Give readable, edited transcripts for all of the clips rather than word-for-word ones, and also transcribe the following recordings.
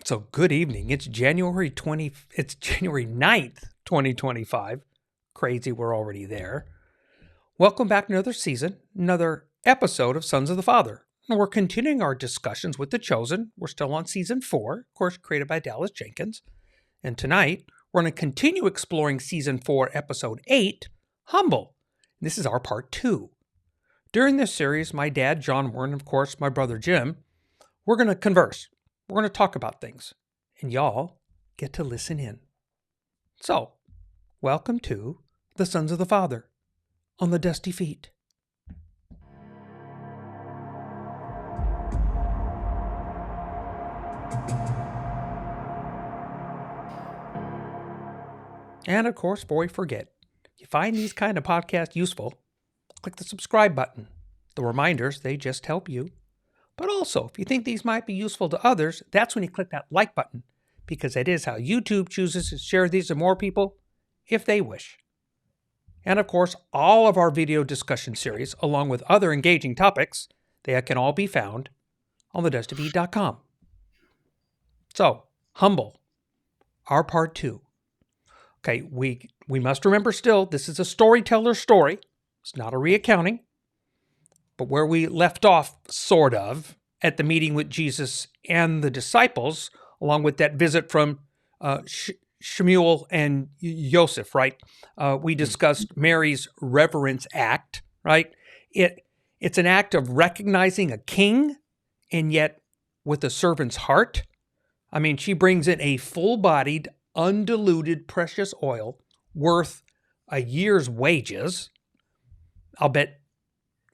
So good evening. It's January 9th, 2025. Crazy, we're already there. Welcome back to another season, another episode of Sons of the Father. And we're continuing our discussions with The Chosen. We're still on season 4, of course, created by Jenkins. And tonight, we're going to continue exploring season 4, episode 8, Humble. And this is our part 2. During this series, my dad, John Warren, and of course, my brother, Jim, we're going to converse. We're going to talk about things, and y'all get to listen in. So, welcome to the Sons of the Father on the Dusty Feet. And of course, before we forget, if you find these kind of podcasts useful, click the subscribe button. The reminders, they just help you. But also, if you think these might be useful to others, that's when you click that like button, because that is how YouTube chooses to share these to more people if they wish. And of course, all of our video discussion series, along with other engaging topics, they can all be found on TheDustyFeet.com. So, Humble, our part 2. Okay, we must remember still, this is a storyteller's story. It's not a recounting. But where we left off, sort of, at the meeting with Jesus and the disciples, along with that visit from Shemuel and Joseph, right? We discussed Mary's reverence act, right? It's an act of recognizing a king, and yet with a servant's heart. I mean, she brings in a full-bodied, undiluted precious oil worth a year's wages. I'll bet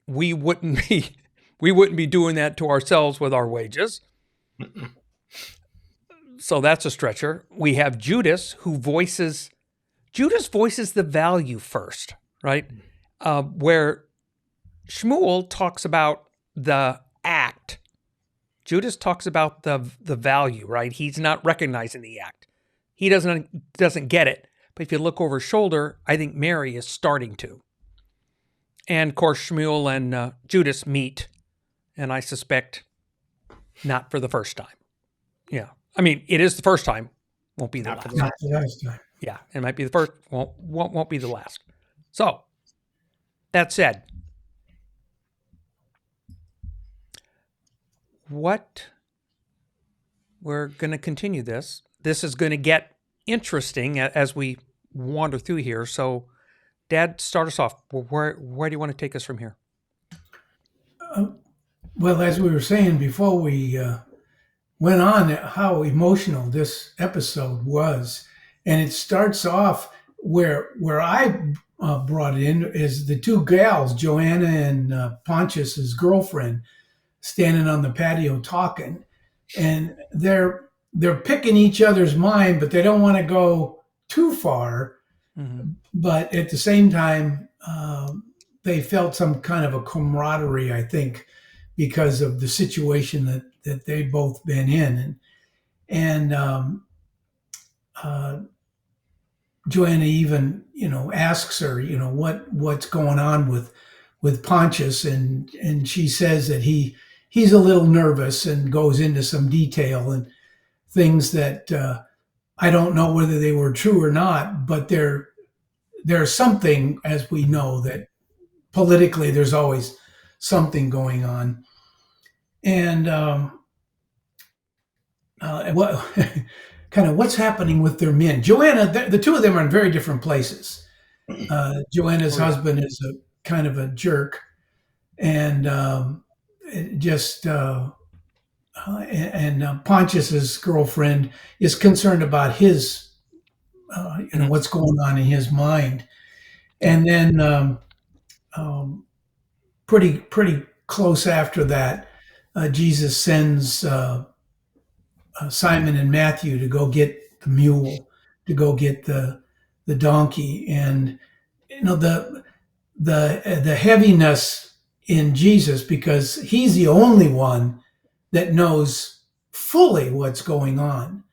we wouldn't be doing that to ourselves with our wages. So that's a stretcher. We have Judas voices the value first, right? Where Shmuel talks about the act. Judas talks about the value, right? He's not recognizing the act. He doesn't get it. But if you look over his shoulder, I think Mary is starting to. And of course, Shmuel and Judas meet, and I suspect not for the first time. Yeah. I mean, it is the first time, won't be the last. Not the last time. Yeah, it might be the first, won't be the last. So, that said, we're going to continue this. This is going to get interesting as we wander through here. So, Dad, start us off. Where do you want to take us from here? Well, as we were saying before we went on, how emotional this episode was. And it starts off where I brought it in is the two gals, Joanna and Pontius's girlfriend, standing on the patio talking. And they're picking each other's mind, but they don't want to go too far. Mm-hmm. But at the same time, they felt some kind of a camaraderie, I think, because of the situation that they've both been in. And Joanna even, asks her, what's going on with Pontius. And she says that he's a little nervous and goes into some detail and things that I don't know whether they were true or not, but there's something, as we know, that politically there's always something going on. And what's happening with their men? Joanna, the two of them are in very different places. Joanna's husband is a kind of a jerk, and Pontius's girlfriend is concerned about his, what's going on in his mind. And then pretty close after that, Jesus sends Simon and Matthew to go get the mule, to go get the donkey. And, the heaviness in Jesus, because he's the only one that knows fully what's going on.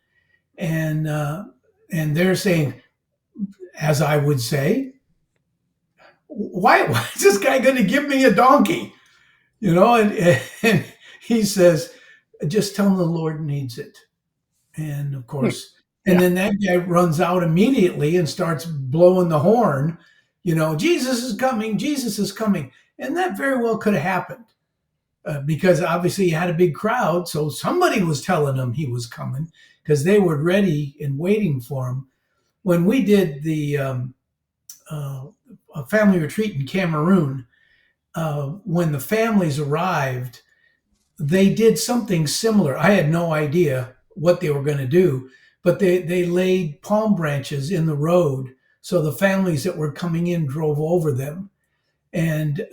And they're saying, as I would say, why is this guy going to give me a donkey? And he says, just tell him the Lord needs it. And of course, and Yeah. then that guy runs out immediately and starts blowing the horn, Jesus is coming, Jesus is coming. And that very well could have happened because obviously he had a big crowd. So somebody was telling him he was coming because they were ready and waiting for him. When we did the uh, a family retreat in Cameroon, when the families arrived, they did something similar. I had no idea what they were going to do, but they laid palm branches in the road so the families that were coming in drove over them, and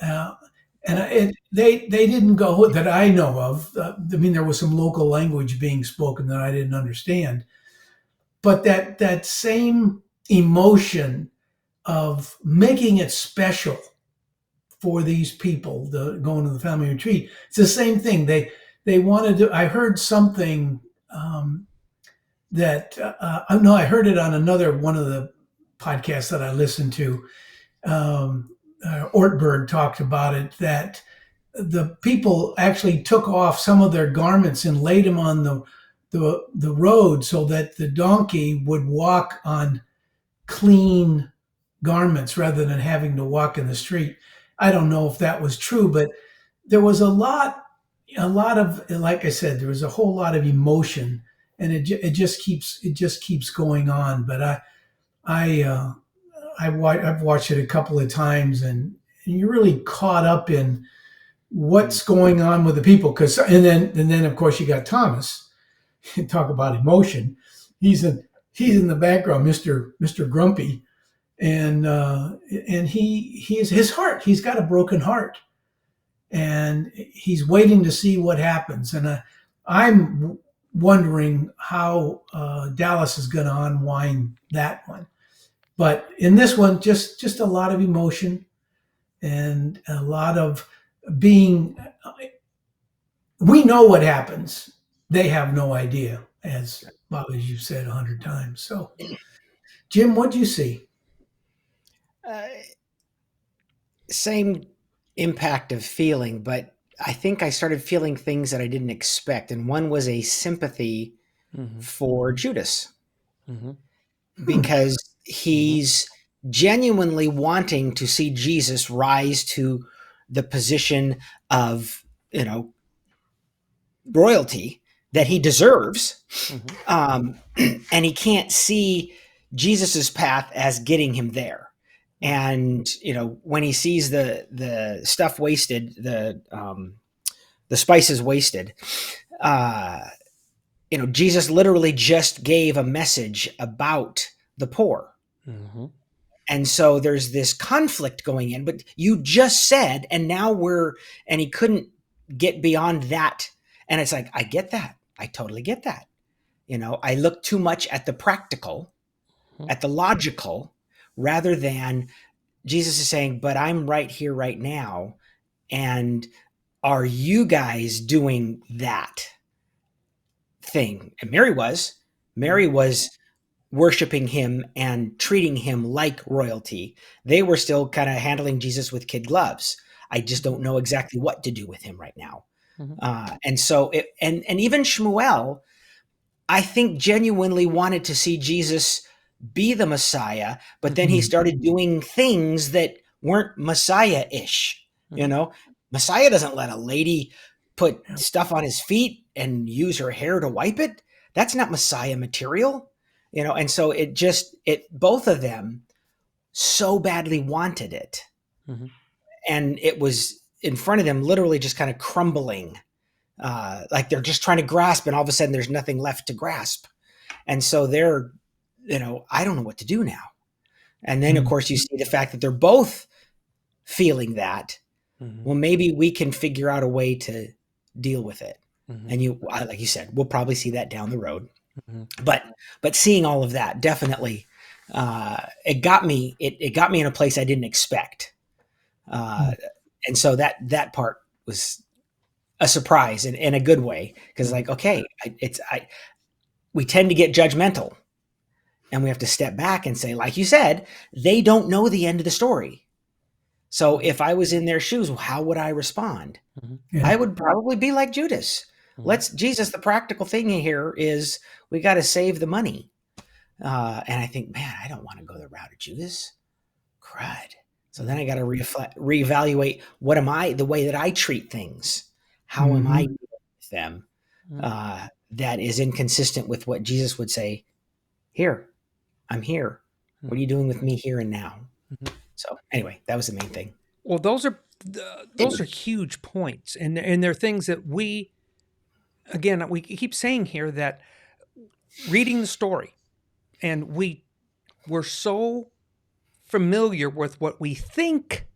they didn't go that I know of. I mean, there was some local language being spoken that I didn't understand, but that same emotion of making it special for these people going to the family retreat. It's the same thing. They wanted to. I heard something that no, I heard it on another one of the podcasts that I listened to. Ortberg talked about it that the people actually took off some of their garments and laid them on the road so that the donkey would walk on clean garments rather than having to walk in the street. I don't know if that was true, but there was a lot of, like I said, there was a whole lot of emotion, and it just keeps going on. But I I've watched it a couple of times, and you're really caught up in what's going on with the people. Because and then of course you got Thomas. Talk about emotion. He's in the background, Mister Grumpy, and he is his heart. He's got a broken heart, and he's waiting to see what happens. And I'm wondering how Dallas is going to unwind that one. But in this one, just a lot of emotion and a lot of being. We know what happens. They have no idea, as Bob, as you've said 100 times. So, Jim, what do you see? Uh, Same impact of feeling, but I think I started feeling things that I didn't expect. And one was a sympathy for Judas because he's genuinely wanting to see Jesus rise to the position of, royalty that he deserves. And he can't see Jesus's path as getting him there. And when he sees the stuff wasted, the spices wasted, Jesus literally just gave a message about the poor. And so there's this conflict going in, but you just said, and now and he couldn't get beyond that. And it's like, I get that. I totally get that. I look too much at the practical, at the logical, rather than Jesus is saying, but I'm right here, right now. And are you guys doing that thing? And Mary was worshiping him and treating him like royalty. They were still kind of handling Jesus with kid gloves. I just don't know exactly what to do with him right now. And so, and even Shmuel, I think, genuinely wanted to see Jesus be the Messiah, but then he started doing things that weren't Messiah-ish. Messiah doesn't let a lady put stuff on his feet and use her hair to wipe it. That's not Messiah material, and so both of them so badly wanted it. And it was in front of them, literally just kind of crumbling, like they're just trying to grasp, and all of a sudden there's nothing left to grasp. And so they're, I don't know what to do now. And then, of course, you see the fact that they're both feeling that. Well, maybe we can figure out a way to deal with it. And like you said, we'll probably see that down the road. But seeing all of that, definitely, it got me in a place I didn't expect. And so that part was a surprise in a good way, because like, okay, we tend to get judgmental, and we have to step back and say, like you said, they don't know the end of the story. So if I was in their shoes, how would I respond? I would probably be like Judas. Jesus, the practical thing here is we got to save the money. And I think, man, I don't want to go the route of Judas. Crud. So then I got to reevaluate the way that I treat things. How am I dealing with them? That is inconsistent with what Jesus would say. Here, I'm here. What are you doing with me here and now? So anyway, that was the main thing. Well, those are huge points, and they're things that we keep saying here, that reading the story, and we're so familiar with what we think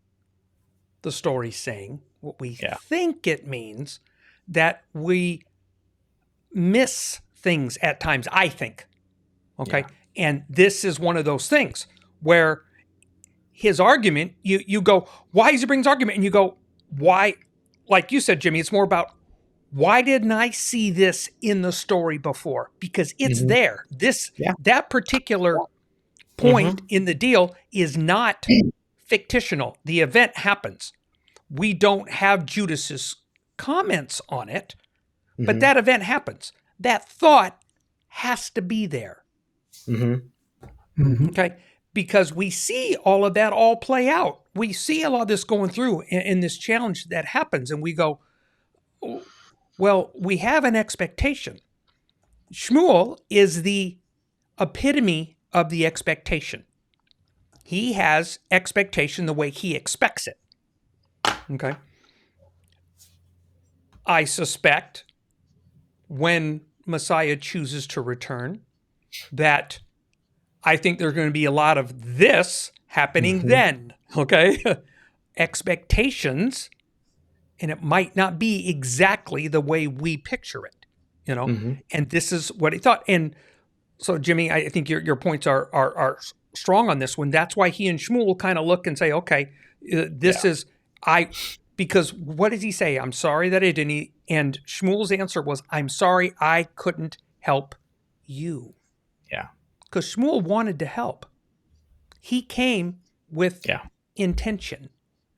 the story's saying, what we think it means, that we miss things at times, I think. Okay. Yeah. And this is one of those things where his argument, you go, why does he bring his argument? And you go, why? Like you said, Jimmy, it's more about, why didn't I see this in the story before? Because it's there. That particular point in the deal is not fictional. The event happens. We don't have Judas's comments on it, but that event happens. That thought has to be there. Okay? Because we see all of that all play out. We see a lot of this going through in this challenge that happens, and we go, well, we have an expectation. Shmuel is the epitome of the expectation. He has expectation the way he expects it. Okay? I suspect when Messiah chooses to return that I think there's going to be a lot of this happening then. Okay? Expectations, and it might not be exactly the way we picture it, and this is what he thought. And so, Jimmy, I think your points are strong on this one. That's why he and Shmuel kind of look and say, okay, because what does he say? I'm sorry that I didn't. And Shmuel's answer was, I'm sorry I couldn't help you. Yeah. Because Shmuel wanted to help. He came with intention,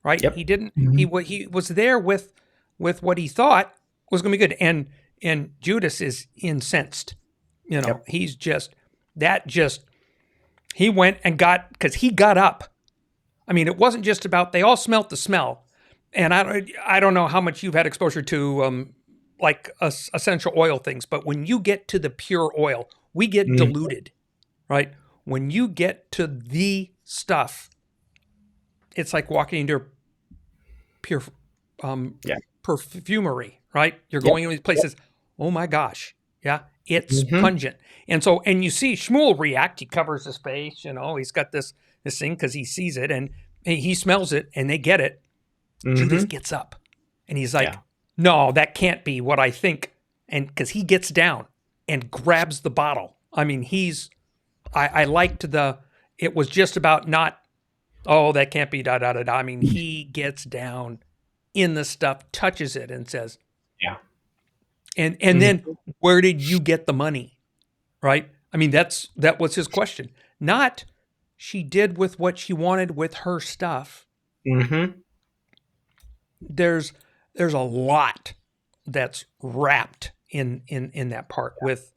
right? Yep. He didn't. He was there with what he thought was going to be good. And Judas is incensed. He's he went and because he got up. I mean, it wasn't just about, they all smelt the smell. And I don't know how much you've had exposure to essential oil things, but when you get to the pure oil, we get diluted, right? When you get to the stuff, it's like walking into pure perfumery, right? You're going into these places. Oh my gosh. Yeah. It's pungent. And you see Shmuel react. He covers his face, he's got this thing because he sees it and he smells it and they get it. Judas gets up and he's like, no, that can't be what I think. And because he gets down and grabs the bottle. I mean, I liked it was just about not, oh, that can't be da, da, da, da. I mean, he gets down in the stuff, touches it and says, yeah. And then where did you get the money? Right? I mean, that was his question. Not she did with what she wanted with her stuff. There's a lot that's wrapped in that part with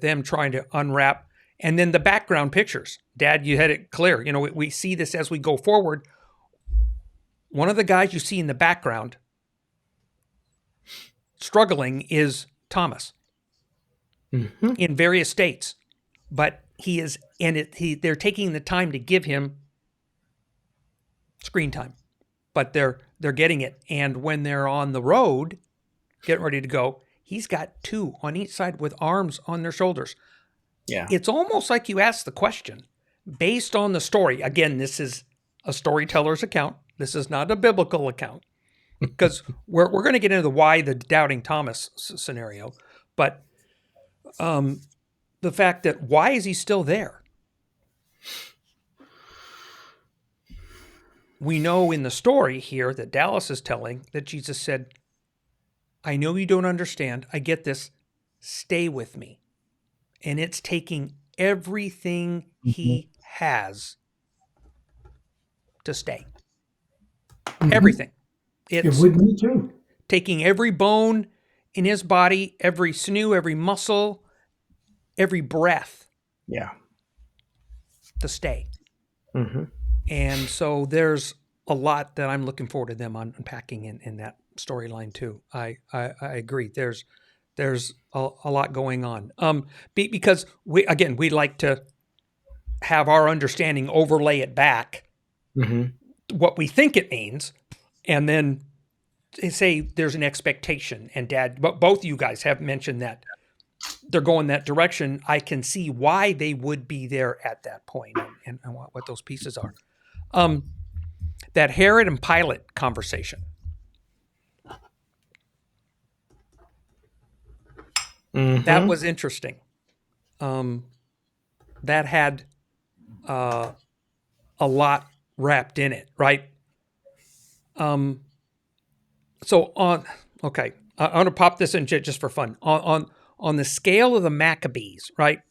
them trying to unwrap. And then the background pictures. Dad, you had it clear. We see this as we go forward. One of the guys you see in the background struggling is Thomas in various states. But he is, and they're taking the time to give him screen time. But they're getting it. And when they're on the road, getting ready to go, he's got two on each side with arms on their shoulders. Yeah. It's almost like you ask the question based on the story. Again, this is a storyteller's account. This is not a biblical account. Because we're going to get into why the doubting Thomas scenario. But the fact that why is he still there? We know in the story here that Dallas is telling that Jesus said, I know you don't understand. I get this. Stay with me. And it's taking everything he has to stay. Everything. It's with me too. Taking every bone in his body, every sinew, every muscle, every breath Yeah. to stay. Mm-hmm. And so there's a lot that I'm looking forward to them unpacking in that storyline too. I agree. There's a lot going on. Because we like to have our understanding overlay it back, what we think it means, and then say there's an expectation. And Dad, but both you guys have mentioned that they're going that direction. I can see why they would be there at that point and what those pieces are. That Herod and Pilate conversation. That was interesting. That had a lot wrapped in it, right? I'm going to pop this in just for fun. On the scale of the Maccabees, right?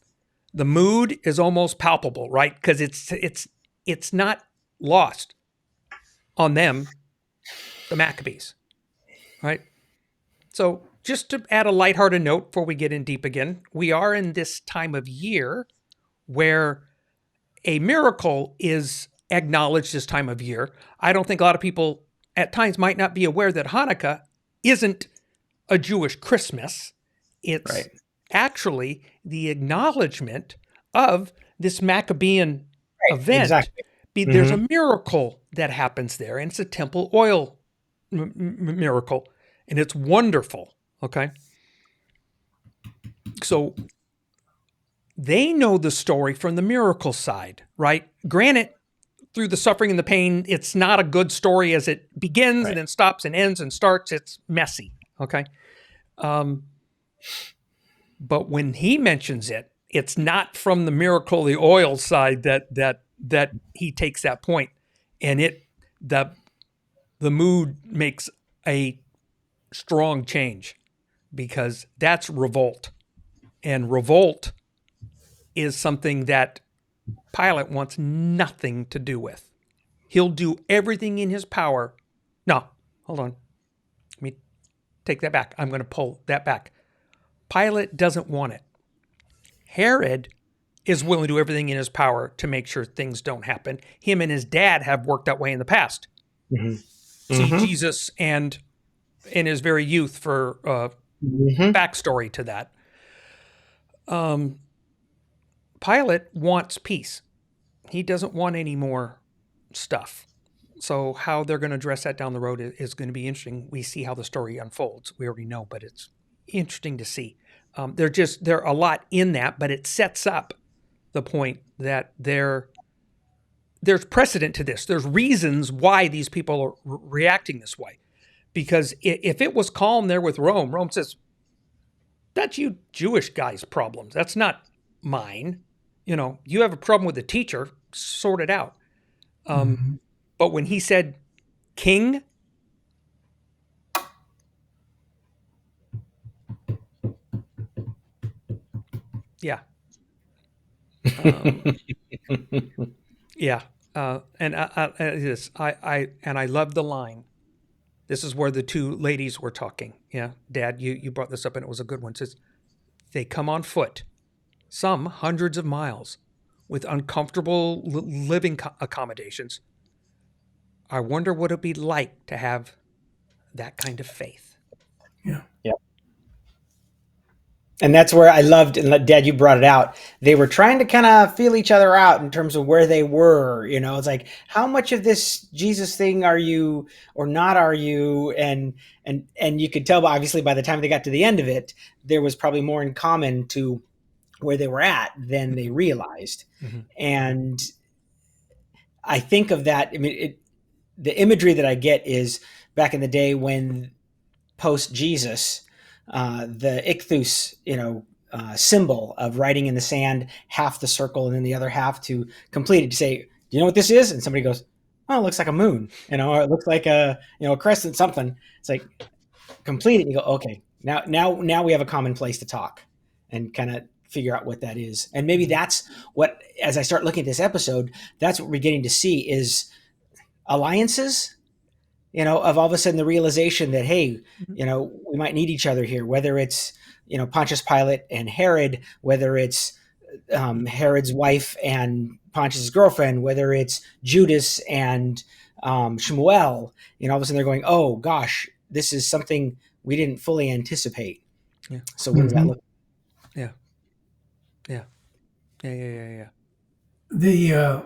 The mood is almost palpable, right? Because it's not lost on them, the Maccabees, right? So just to add a lighthearted note before we get in deep again, we are in this time of year where a miracle is acknowledged this time of year. I don't think a lot of people at times might not be aware that Hanukkah isn't a Jewish Christmas. It's actually the acknowledgement of this Maccabean event. Exactly. There's a miracle that happens there, and it's a temple oil miracle, and it's wonderful. Okay. So they know the story from the miracle side, right? Granted, through the suffering and the pain, it's not a good story as it begins and then stops and ends and starts. It's messy. Okay. But when he mentions it, it's not from the miracle, the oil side that he takes that point, and the mood makes a strong change because that's revolt, and revolt is something that Pilate wants nothing to do with. He'll do everything in his power. No, hold on. Let me take that back. I'm going to pull that back. Pilate doesn't want it. Herod is willing to do everything in his power to make sure things don't happen. Him and his dad have worked that way in the past. See Jesus and in his very youth for backstory to that. Pilate wants peace. He doesn't want any more stuff. So how they're going to address that down the road is going to be interesting. We see how the story unfolds. We already know, but it's interesting to see. There's a lot in that, but it sets up the point that there's precedent to this. There's reasons why these people are reacting this way. Because if it was calm there with Rome, Rome says, that's you Jewish guys' problems. That's not mine. You have a problem with the teacher, sort it out. But when he said king, yeah. Yeah. And I love the line. This is where the two ladies were talking. Yeah. Dad, you brought this up and it was a good one. It says, they come on foot, some hundreds of miles, with uncomfortable living accommodations. I wonder what it'd be like to have that kind of faith. Yeah. And that's where I loved, and Dad, you brought it out. They were trying to kind of feel each other out in terms of where they were. It's like, how much of this Jesus thing are you or not are you? And you could tell, obviously, by the time they got to the end of it, there was probably more in common to where they were at than they realized. And I think of that. I mean, the imagery that I get is back in the day when post Jesus, the ichthus, symbol of writing in the sand, half the circle and then the other half to complete it, to say, do you know what this is? And somebody goes, oh, it looks like a moon, or it looks like a crescent, something. It's like, complete it. And you go, okay, now we have a common place to talk and kind of figure out what that is. And maybe that's what, as I start looking at this episode, that's what we're getting to see is alliances, of all of a sudden the realization that, hey, Mhm. we might need each other here, whether it's, Pontius Pilate and Herod, whether it's Herod's wife and Pontius's girlfriend, whether it's Judas and Shmuel, all of a sudden they're going, oh gosh, this is something we didn't fully anticipate. Yeah. So what does that look Yeah. Yeah. Yeah. Yeah. Yeah. Yeah. The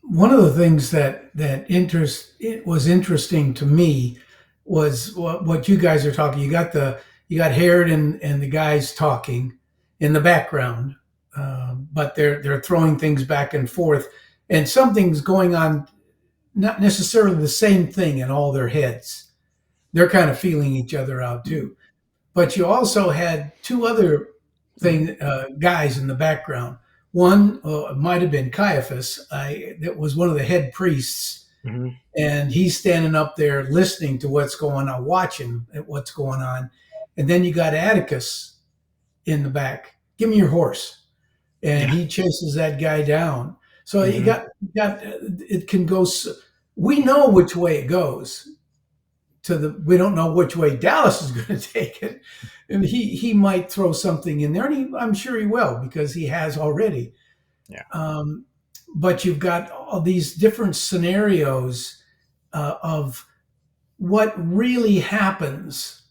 one of the things it was interesting to me was what you guys are talking. You got Herod and the guys talking in the background, but they're throwing things back and forth, and something's going on. Not necessarily the same thing in all their heads. They're kind of feeling each other out too. But you also had two other guys in the background. One might have been Caiaphas. That was one of the head priests, Mm-hmm. and he's standing up there listening to what's going on, watching at what's going on. And then you got Atticus in the back. Give me your horse, and Yeah. he chases that guy down. So Mm-hmm. you got it can go. We know which way it goes. We don't know which way Dallas is going to take it, and he might throw something in there, and I'm sure he will because he has already. Yeah. But you've got all these different scenarios of what really happens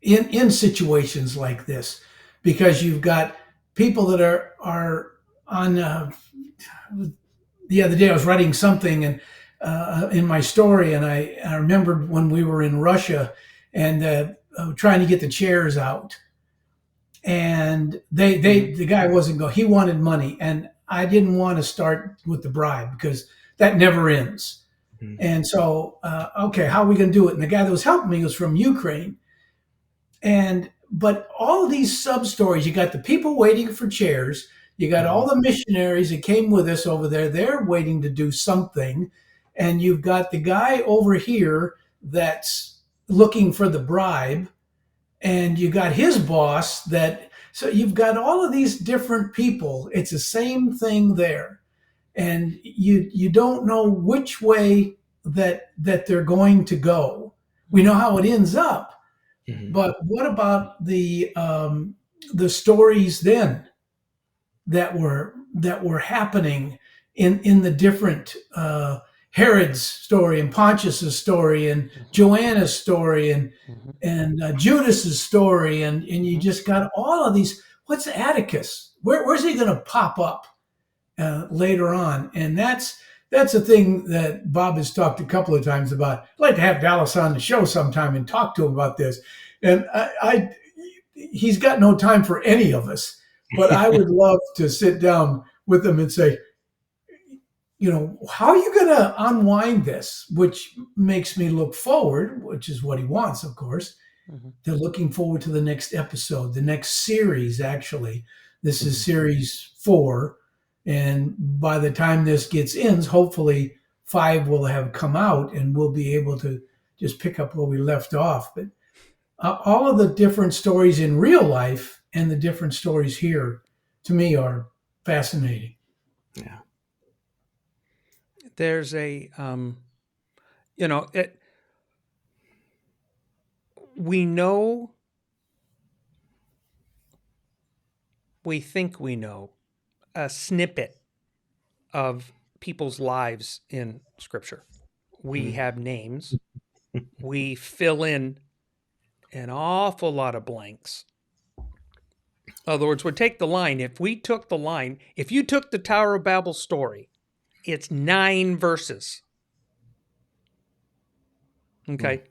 in situations like this, because you've got people that are on. The other day I was writing something and in my story, and I remembered when we were in Russia and trying to get the chairs out, and the guy wasn't going. He wanted money, and I didn't want to start with the bribe because that never ends. Mm-hmm. And so, okay, how are we going to do it? And the guy that was helping me was from Ukraine, but all of these sub stories, you got the people waiting for chairs. You got all the missionaries that came with us over there. They're waiting to do something. And you've got the guy over here that's looking for the bribe. And you got his boss so you've got all of these different people. It's the same thing there. And you don't know which way that they're going to go. We know how it ends up. Mm-hmm. But what about the stories then that were happening in the different Herod's story and Pontius's story and Joanna's story and Judas's story and you just got all of these. What's Atticus? Where's he going to pop up later on? And that's a thing that Bob has talked a couple of times about. I'd like to have Dallas on the show sometime and talk to him about this. And he's got no time for any of us, but I would love to sit down with him and say, how are you going to unwind this? Which makes me look forward, which is what he wants, of course. They're looking forward to the next episode, the next series, actually. This is series 4. And by the time this ends, hopefully 5 will have come out and we'll be able to just pick up where we left off. But all of the different stories in real life and the different stories here, to me, are fascinating. Yeah. There's a, we know, we think we know a snippet of people's lives in Scripture. We have names. We fill in an awful lot of blanks. In other words, we'd take the line. If you took the Tower of Babel story, it's 9 verses. Okay.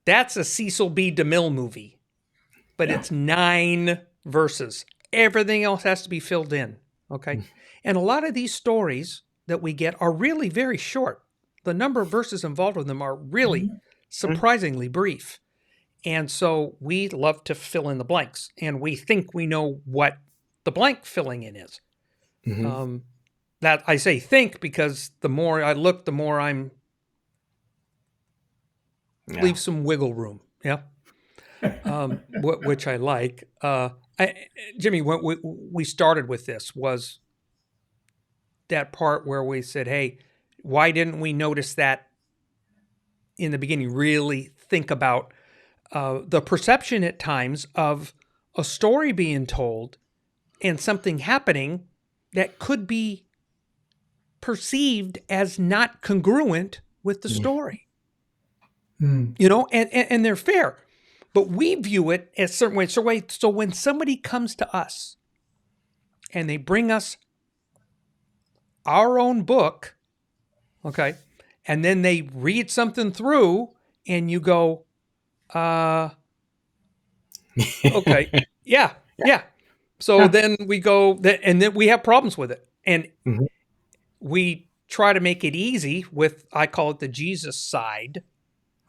That's a Cecil B. DeMille movie, but it's 9 verses. Everything else has to be filled in. Okay. And a lot of these stories that we get are really very short. The number of verses involved with them are really surprisingly brief. And so we love to fill in the blanks, and we think we know what the blank filling in is. That I say think because the more I look, the more I'm leave some wiggle room. Yeah. Which I like. Jimmy, when we started with this was that part where we said, hey, why didn't we notice that in the beginning, really think about the perception at times of a story being told and something happening that could be perceived as not congruent with the story. You know, and they're fair, but we view it as certain ways. So when somebody comes to us and they bring us our own book, okay, and then they read something through and you go, okay, yeah. So then we go, and then we have problems with it. And we try to make it easy with, I call it the Jesus side,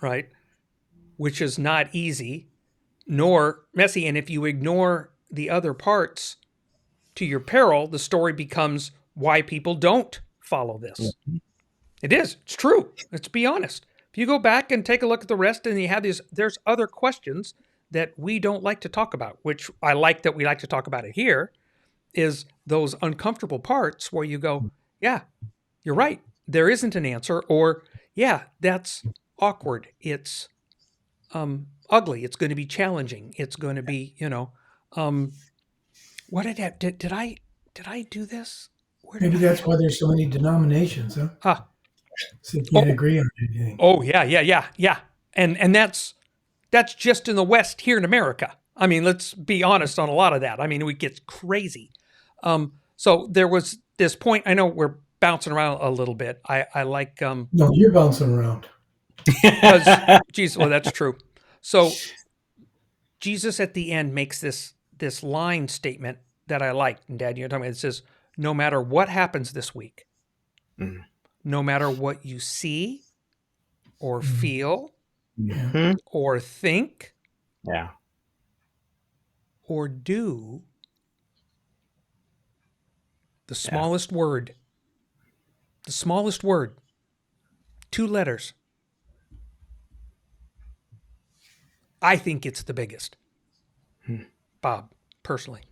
right? Which is not easy nor messy. And if you ignore the other parts to your peril, the story becomes why people don't follow this. It is. It's true. Let's be honest. If you go back and take a look at the rest and you have these, there's other questions that we don't like to talk about, which I like that we like to talk about it here, is those uncomfortable parts where you go, yeah, you're right. There isn't an answer, or yeah, that's awkward. It's ugly. It's going to be challenging. It's going to be, what did I do this? Maybe that's why there's so many denominations, huh? So you can't agree on anything. Oh yeah. And that's just in the West here in America. I mean, let's be honest on a lot of that. I mean, it gets crazy. So there was this point. I know we're bouncing around a little bit. I like No, you're bouncing around. because Jesus. Well, that's true. So Jesus at the end makes this line statement that I like. And Dad, you're talking about. It says, "No matter what happens this week, no matter what you see or feel or think, or do, the smallest word, 2 letters, I think it's the biggest. Bob, personally,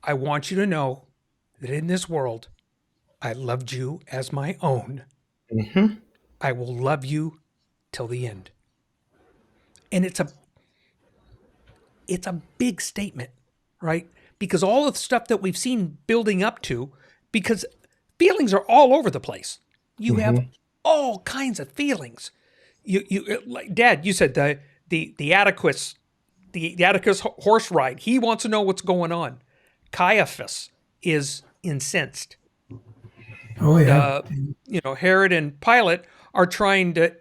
I want you to know that in this world, I loved you as my own. I will love you till the end." And it's a big statement, right? Because all of the stuff that we've seen building up to, because feelings are all over the place. You have all kinds of feelings. You like Dad, you said the Atticus, the Atticus horse ride. He wants to know what's going on. Caiaphas is incensed. Oh yeah. Herod and Pilate are trying to.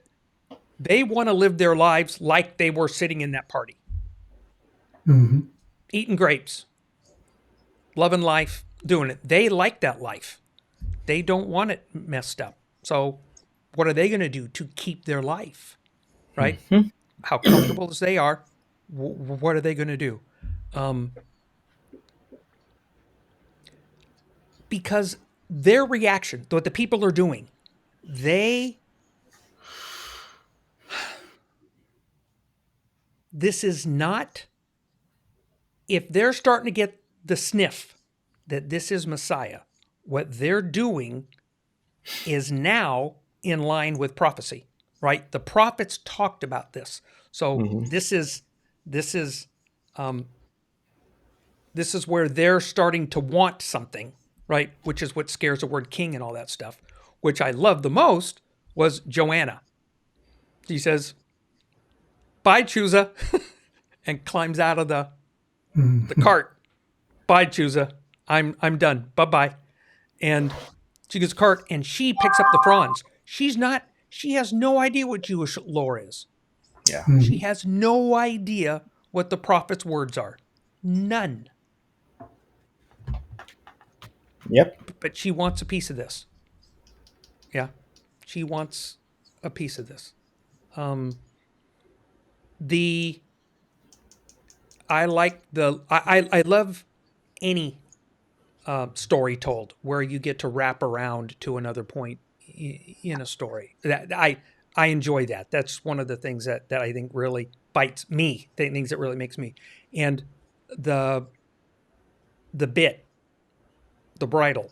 They want to live their lives like they were sitting in that party, eating grapes, loving life, doing it. They like that life. They don't want it messed up. So what are they going to do to keep their life, right? How comfortable as they are, what are they going to do? Because their reaction, what the people are doing, this is not, if they're starting to get the sniff that this is Messiah, what they're doing is now in line with prophecy, right? The prophets talked about this. So this is where they're starting to want something, right? Which is what scares the word king and all that stuff. Which I love the most was Joanna. She says, "Bye, Chusa," and climbs out of the cart. "Bye, Chusa. I'm done. Bye-bye." And she gets a cart and she picks up the fronds. She has no idea what Jewish lore is. Yeah. She has no idea what the prophet's words are. None. Yep. But she wants a piece of this. Yeah. She wants a piece of this. I love any story told where you get to wrap around to another point in a story. That I enjoy that. That's one of the things that I think really bites me. The things that really makes me. And the bit, the bridle.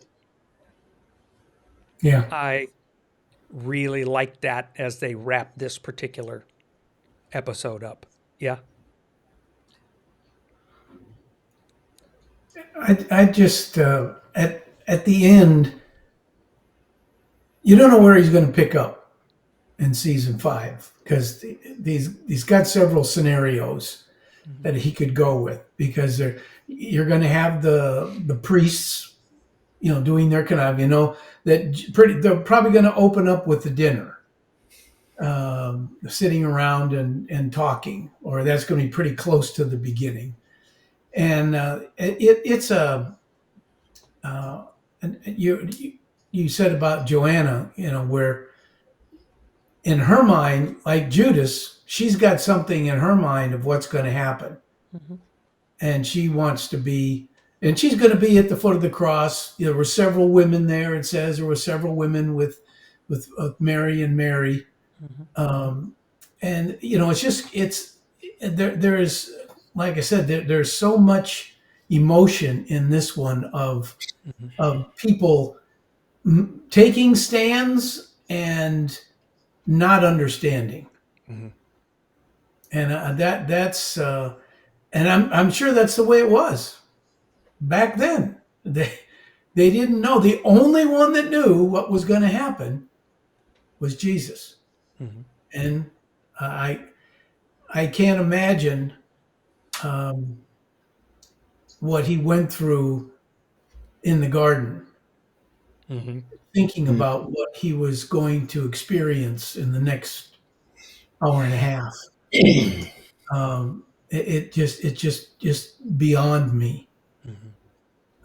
Yeah. I really liked that as they wrapped this particular episode up. Yeah. I just at the end, you don't know where he's going to pick up in season 5 because he's got several scenarios that he could go with because you're going to have the priests, doing their they're probably going to open up with the dinner, sitting around and talking, or that's going to be pretty close to the beginning. And it's a and you said about Joanna, where in her mind, like Judas, she's got something in her mind of what's going to happen, and she wants to be, and she's going to be at the foot of the cross. There were several women there. It says there were several women with Mary and Mary, and it's there is, like I said, there's so much emotion in this one of people taking stands and not understanding, and that's and I'm sure that's the way it was back then. They didn't know. The only one that knew what was going to happen was Jesus, and I can't imagine what he went through in the garden, thinking about what he was going to experience in the next hour and a half. It just beyond me.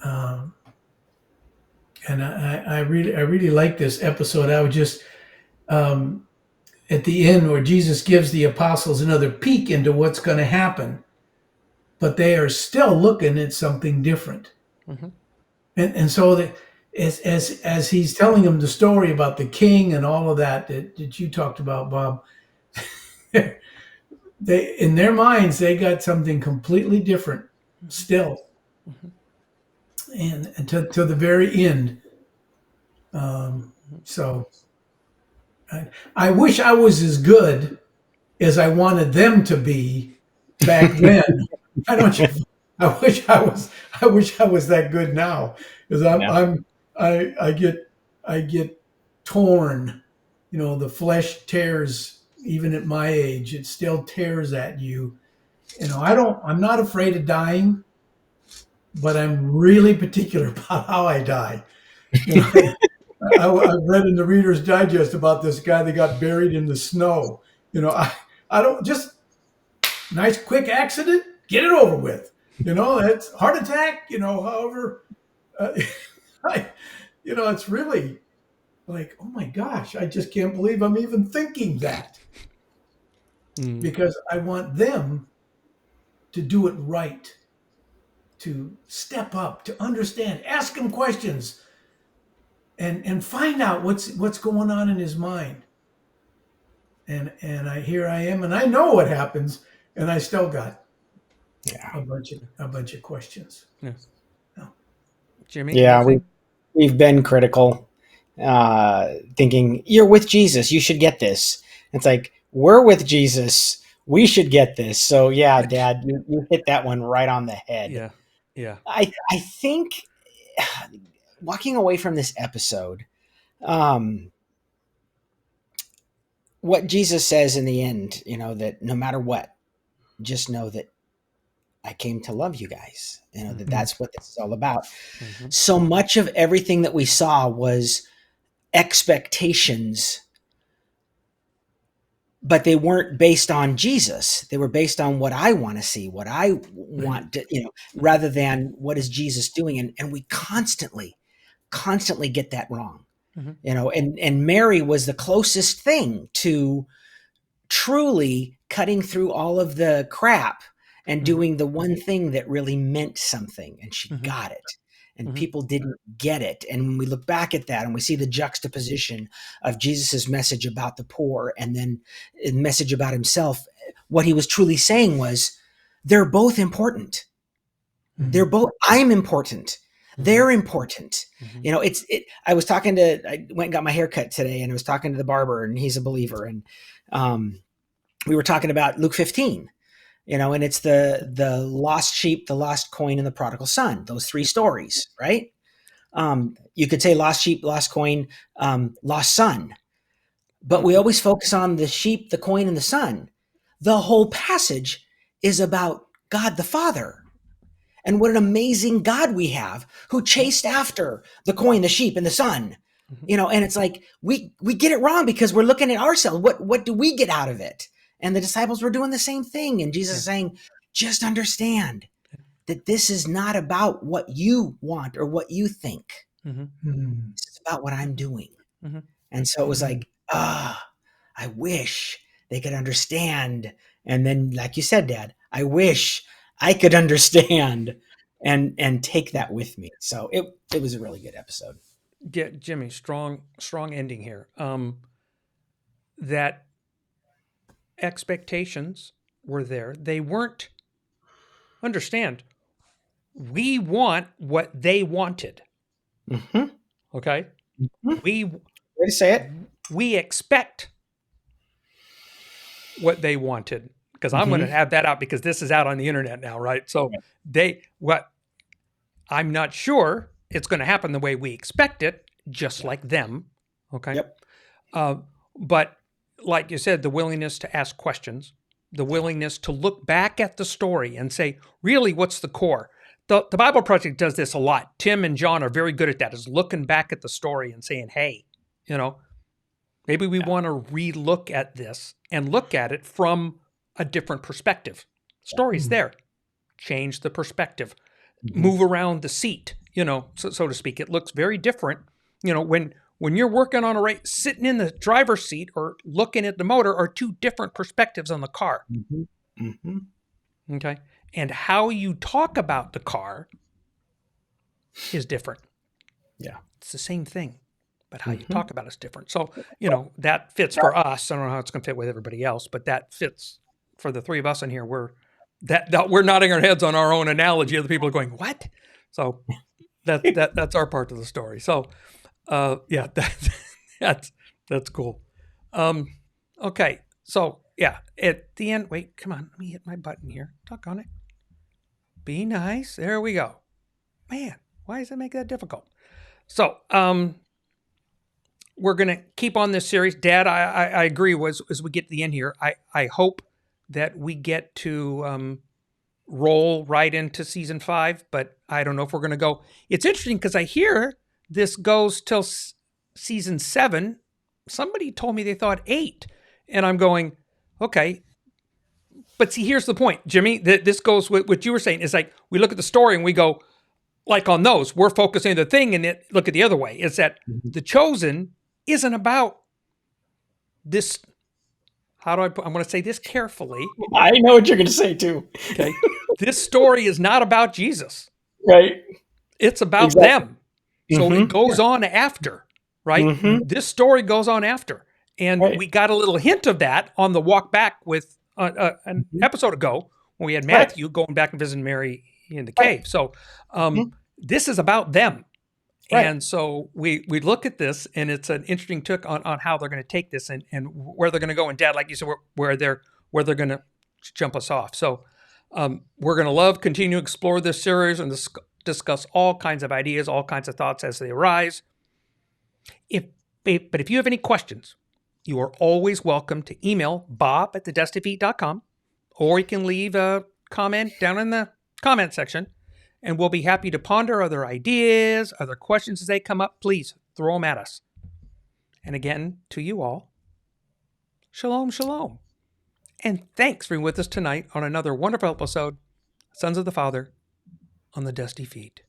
And I really like this episode. I would just at the end where Jesus gives the apostles another peek into what's going to happen, but they are still looking at something different. And so as he's telling them the story about the king and all of that you talked about, Bob, they, in their minds, they got something completely different still. And to the very end. So I wish I was as good as I wanted them to be back then. I wish I was that good now, because I get torn. The flesh tears. Even at my age, it still tears at you. I'm not afraid of dying, but I'm really particular about how I die. I read in the Reader's Digest about this guy that got buried in the snow. I don't, just nice quick accident, get it over with. It's heart attack. However, it's really like, oh my gosh, I just can't believe I'm even thinking that, because I want them to do it right, to step up, to understand, ask him questions, and find out what's going on in his mind. And here I am, and I know what happens, and I still got a bunch of questions. Yeah. Jimmy? Yeah, we've been critical, thinking you're with Jesus, you should get this. It's like, we're with Jesus, we should get this. So yeah, Dad, you hit that one right on the head. Yeah. I think walking away from this episode, what Jesus says in the end, that no matter what, just know that I came to love you guys. That's what this is all about. So much of everything that we saw was expectations, but they weren't based on Jesus. They were based on what I want to see, what I want to, rather than what is Jesus doing. And we constantly get that wrong. And Mary was the closest thing to truly cutting through all of the crap and doing the one thing that really meant something. And she got it. And people didn't get it. And when we look back at that and we see the juxtaposition of Jesus's message about the poor and then a message about himself, what he was truly saying was, they're both important. I'm important. They're important. You know, I went and got my hair cut today, and I was talking to the barber, and he's a believer. And we were talking about Luke 15, you know, and it's the lost sheep, the lost coin, and the prodigal son, those three stories, right? You could say lost sheep, lost coin, lost son. But we always focus on the sheep, the coin, and the son. The whole passage is about God the Father. And what an amazing God we have, who chased after the coin, the sheep, and the son. You know, and it's like we get it wrong because we're looking at ourselves. What do we get out of it? And the disciples were doing the same thing. And Jesus is saying, just understand that this is not about what you want or what you think. It's about what I'm doing. And so it was like, I wish they could understand. And then, like you said, Dad, I wish I could understand and take that with me. So it was a really good episode. Yeah, Jimmy, strong ending here. That expectations were there. They weren't, understand, we want what they wanted. Okay? Way to say it. We expect what they wanted, because I'm going to have that out because this is out on the internet now, right? So I'm not sure it's going to happen the way we expect it, just like them. Okay. Yep. But like you said, the willingness to ask questions, the willingness to look back at the story and say, really, what's the core? The Bible Project does this a lot. Tim and John are very good at that, is looking back at the story and saying, hey, you know, maybe we want to relook at this and look at it from a different perspective. Story's there. Change the perspective. Move around the seat, you know, so to speak. It looks very different. You know, when you're working on a race, sitting in the driver's seat or looking at the motor are two different perspectives on the car. Okay. And how you talk about the car is different. Yeah. It's the same thing, but how you talk about it's different. So, you know, that fits for us. I don't know how it's going to fit with everybody else, but that fits for the three of us in here. We're nodding our heads on our own analogy. Other people are going, what? So that's our part of the story. So, yeah, that's cool. Okay. So yeah, at the end, wait, come on, let me hit my button here. Tuck on it. Be nice. There we go. Man, why does it make that difficult? So, we're going to keep on this series. Dad, I agree as we get to the end here. I hope that we get to, roll right into season 5, but I don't know if we're going to go. It's interesting because I hear this goes till season 7. Somebody told me they thought 8, and I'm going, okay. But see, here's the point, Jimmy. This goes with what you were saying. It's like we look at the story and we go, like on those, we're focusing on the thing, and look at the other way. It's that The Chosen isn't about this. I'm going to say this carefully. I know what you're going to say too. Okay. This story is not about Jesus. Right. It's about them. So it goes on after, right? This story goes on after. And we got a little hint of that on the walk back with an episode ago when we had Matthew going back and visiting Mary in the cave. So this is about them. And so we look at this, and it's an interesting took on how they're going to take this and where they're going to go. And Dad, like you said, where they're going to jump us off. So we're going to continue to explore this series and discuss all kinds of ideas, all kinds of thoughts as they arise. But if you have any questions, you are always welcome to email bob@TheDustyFeet.com, or you can leave a comment down in the comment section, and we'll be happy to ponder other ideas, other questions as they come up. Please throw them at us. And again, to you all, shalom, shalom. And thanks for being with us tonight on another wonderful episode, Sons of the Father on the Dusty Feet.